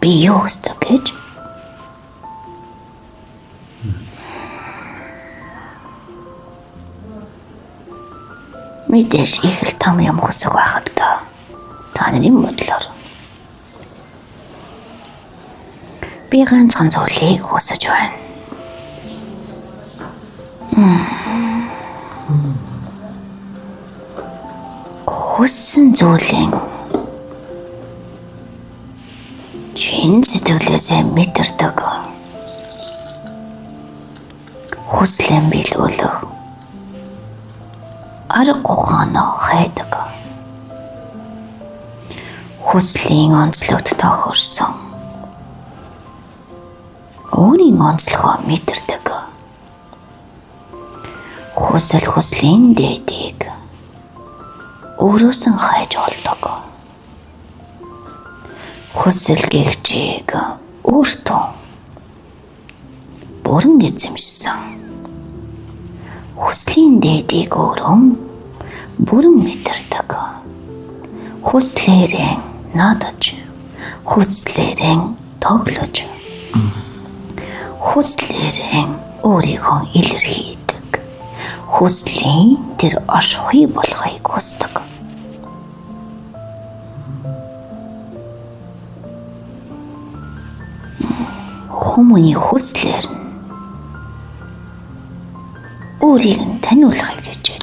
Би юу хүсдэг гэж? Мэдээж их л том юм хүсэх байхад та нарын бодлоор би ганцхан зүйлийг хүсэж байна. Хүссэн зүйлийн чин сэтгэлээсээ мэдэрдэг хүслэн билүүлэх арга ухаанаа хайдаг хүслийн онцлогт тохирсон өөрийн онцлогоо мэдэрдэг хүслийн дээдийг өөрөөс нь хайж олдог хүсэл гэгчийг өөртөө бүрэн эзэмшсэн хүслийн дээдийг өөрөө бүрэн мэдэрдэг хүслээрэн надаж хүслээрэн тоглож хүслээрэн өөрийгөө илэрхийлдэг хүслийн тэр оршихуй болохыг хүсдэг. Хүмүүний хүслээр нь өөрийг нь таниулахыг хичээдэг.